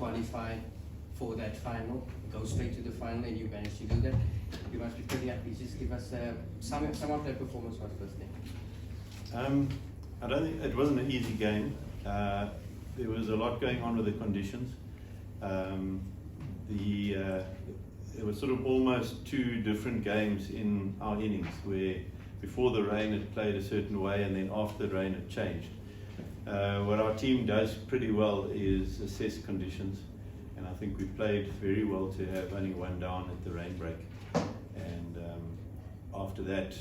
qualify for that final, go straight to the final, and you managed to do that. You must be pretty happy. Just give us some of that performance was first thing. I don't think it wasn't an easy game. There was a lot going on with the conditions. There were sort of almost two different games in our innings, where before the rain it played a certain way, and then after the rain it changed. What our team does pretty well is assess conditions, and I think we played very well to have only one down at the rain break. And after that,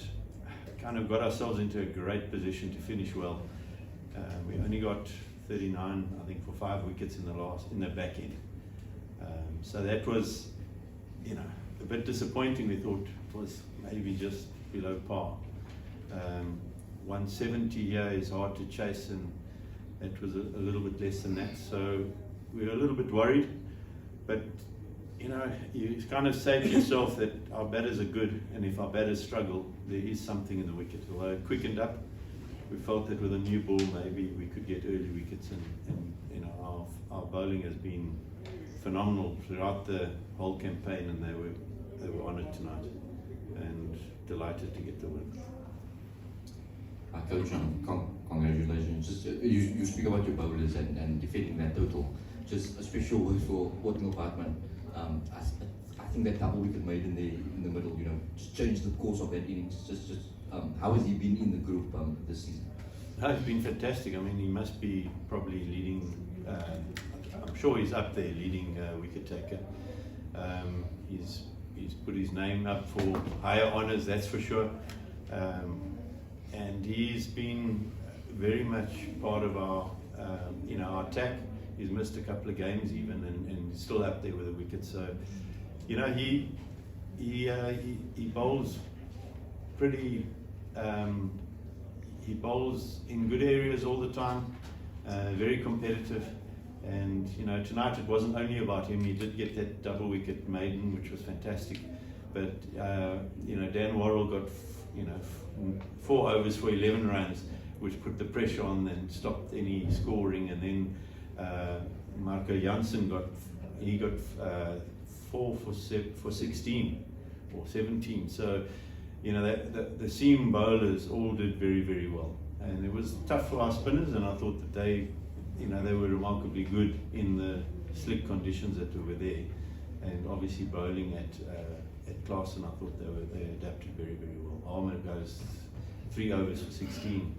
kind of got ourselves into a great position to finish well. We only got 39, I think, for 5 wickets in the back end. So that was, a bit disappointing. We thought it was maybe just below par. 170 here is hard to chase, and it was a little bit less than that. So we were a little bit worried, but you kind of say to yourself that our batters are good, and if our batters struggle, there is something in the wicket. Although it quickened up, we felt that with a new ball maybe we could get early wickets, and our bowling has been phenomenal throughout the whole campaign, and they were honoured tonight and delighted to get the win. Coach, congratulations. Just you speak about your bowlers and defending that total. Just a special word for Neil Bartman. I think that double wicket made in the middle, just changed the course of that innings. Just how has he been in the group this season? He's been fantastic. I mean, he must be probably leading. I'm sure he's up there leading wicket taker. He's put his name up for higher honours, that's for sure. And he's been very much part of our attack. He's missed a couple of games even, and he's still up there with a wicket. So, he bowls pretty. He bowls in good areas all the time. Very competitive. And tonight it wasn't only about him. He did get that double wicket maiden, which was fantastic. But Dan Worrell got 4 overs for 11 runs, which put the pressure on and stopped any scoring. And then Marco Jansen got 4 for 16 or 17. So the seam bowlers all did very, very well. And it was tough for our spinners, and I thought that they were remarkably good in the slick conditions that were there, and obviously bowling at Klaasen, I thought they adapted very, very well. Ahmed goes 3 overs for 16,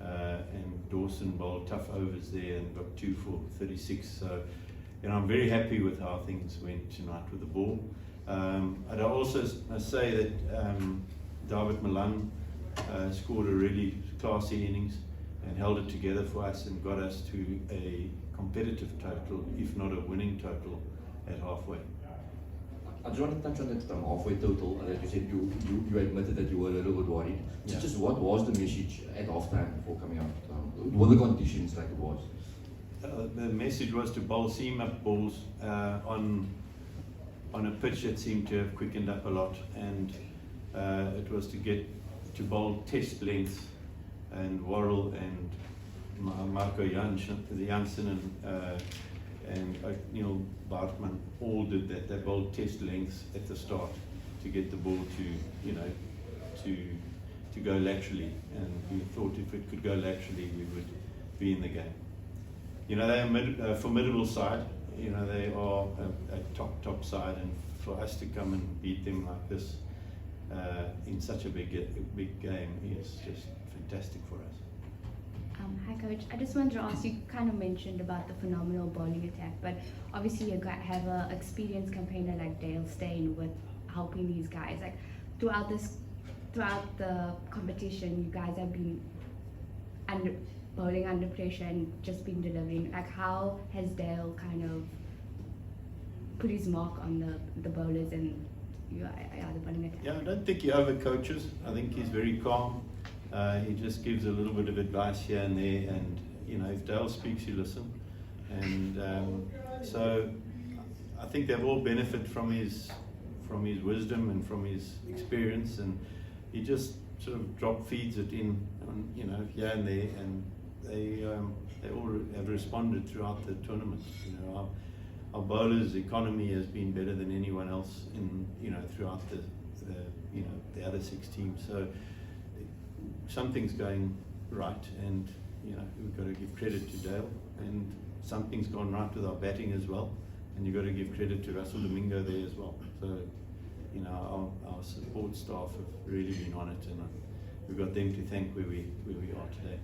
and Dawson bowled tough overs there and got 2 for 36. So, I'm very happy with how things went tonight with the ball. I'd also say that David Milan scored a really classy innings and held it together for us and got us to a competitive total, if not a winning total, at halfway. I just want to touch on that halfway total that you said you admitted that you were a little bit worried. Yeah. Just what was the message at halftime before coming out? What were the conditions like it was? The message was to bowl seam up balls on a pitch that seemed to have quickened up a lot, and it was to bowl test length. And Worrell and Marco Jansen and Neil Bartman all did that. They bowled test lengths at the start to get the ball to go laterally, and we thought if it could go laterally, we would be in the game. They're a formidable side. They are a top side, and for us to come and beat them like this in such a big game is just fantastic for us. Hi Coach, I just wanted to ask, you kind of mentioned about the phenomenal bowling attack, but obviously you have an experienced campaigner like Dale Steyn with helping these guys. Like throughout the competition, you guys have been bowling under pressure and just been delivering. Like how has Dale kind of put his mark on the bowlers and the bowling attack? Yeah, I don't think he overcoaches. I think he's very calm. He just gives a little bit of advice here and there, and if Dale speaks, you listen. And so I think they've all benefited from his wisdom and from his experience, and he just sort of drop feeds it in, here and there, and they all have responded throughout the tournament. our bowlers' economy has been better than anyone else in, throughout the other 6 teams. So something's going right, and we've got to give credit to Dale, and something's gone right with our batting as well, and you've got to give credit to Russell Domingo there as well. So our support staff have really been on it, and we've got them to thank where we are today.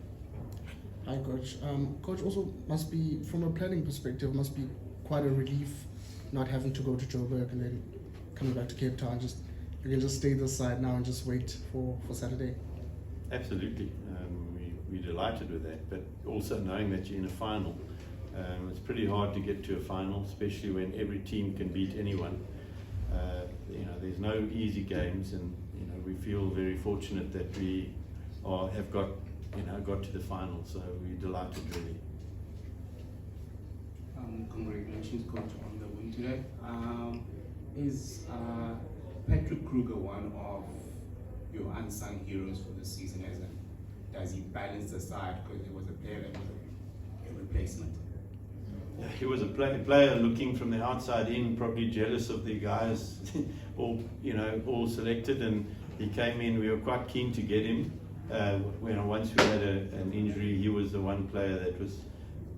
Hi, Coach. Coach, also must be, from a planning perspective, must be quite a relief not having to go to Joburg and then coming back to Cape Town. You can just stay this side now and just wait for Saturday. Absolutely. We're delighted with that, but also knowing that you're in a final. It's pretty hard to get to a final, especially when every team can beat anyone. There's no easy games, and we feel very fortunate that we have got to the final. So we're delighted, really. Congratulations, Coach, on the win today. Is Patrick Kruger one of your unsung heroes for the season? Does he balance the side, because he was a player that was a replacement? Yeah, he was a player looking from the outside in, probably jealous of the guys all selected, and he came in. We were quite keen to get him. Once we had an injury, he was the one player that was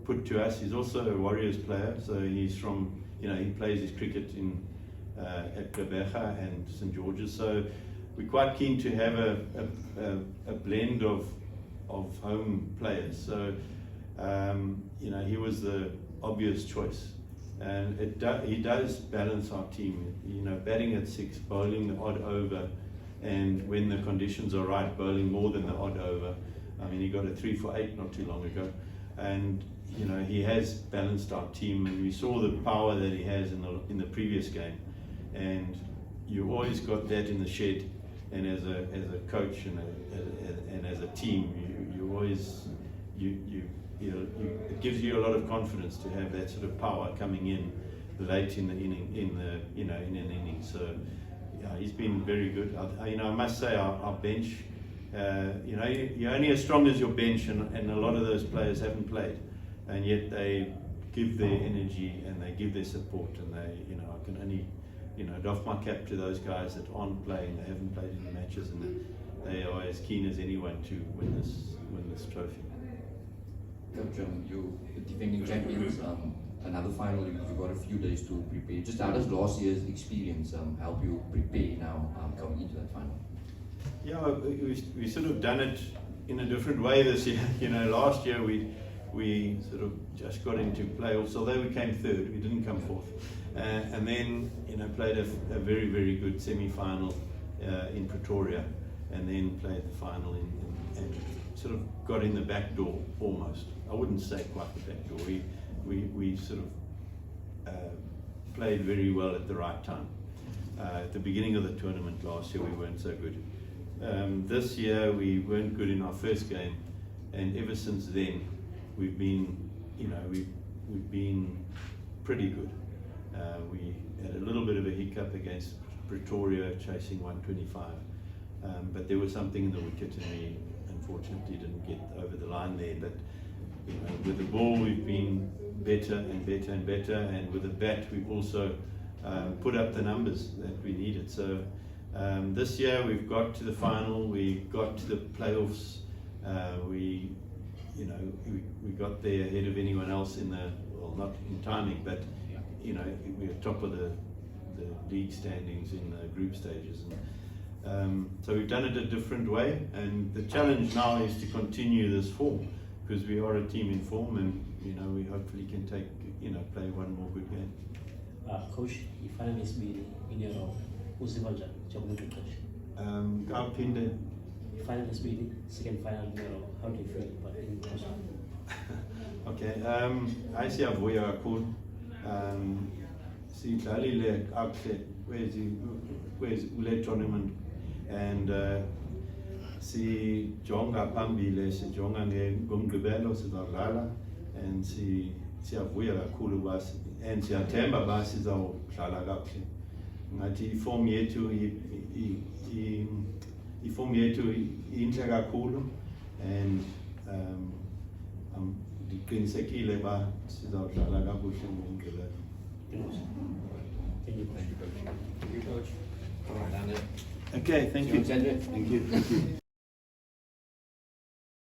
put to us. He's also a Warriors player, so he's from, he plays his cricket at Gqeberha and St George's. So we're quite keen to have a blend of home players. So he was the obvious choice, and he does balance our team. Batting at 6, bowling the odd over, and when the conditions are right, bowling more than the odd over. I mean, he got a 3 for 8 not too long ago, and he has balanced our team, and we saw the power that he has in the previous game, and you always got that in the shed. And as a coach and as a team, it gives you a lot of confidence to have that sort of power coming in late in the inning, in an inning. So yeah, he's been very good. I must say our bench, you're only as strong as your bench, and a lot of those players haven't played, and yet they give their energy and they give their support, and I can only doff my cap to those guys that aren't playing. They haven't played any matches, and they are as keen as anyone to win this trophy. Coach, you're defending champions. Another final, you've got a few days to prepare. Just how does last year's experience help you prepare now going into that final? Yeah, we sort of done it in a different way this year. Last year we sort of just got into playoffs. Although we came third, we didn't come fourth. And then played a very, very good semi-final in Pretoria, and then played the final and sort of got in the back door almost. I wouldn't say quite the back door. We sort of played very well at the right time. At the beginning of the tournament last year, we weren't so good. This year we weren't good in our first game, and ever since then we've been pretty good. We had a little bit of a hiccup against Pretoria, chasing 125, but there was something in the wicket, and we unfortunately didn't get over the line there. But with the ball we've been better and better and better, and with the bat we've also put up the numbers that we needed. So this year we've got to the final, we got to the playoffs, we got there ahead of anyone else not in timing, but we were top of the league standings in the group stages, and so we've done it a different way, and the challenge now is to continue this form, because we are a team in form, and we hopefully can play one more good game. Coach, you finally be in your role. Who's the manager? Pinde. You finally be second final in your role. How do you feel about it? Okay, I see Avoya Akul. See Lalile Akle, where's Ule tournament, and see Jonga Pambile, see Jonga Gumgabelo, see Lala, and see Avoya Akulu was, and see Atemba Bas is our Shalagapsi. Ngati form yetu form yetu intra kakhulu, and ndiqinisekile ba sizawudlala kakuhle ngomgqibelo. Coach. Well done. Okay, thank you. Thank you. Thank you.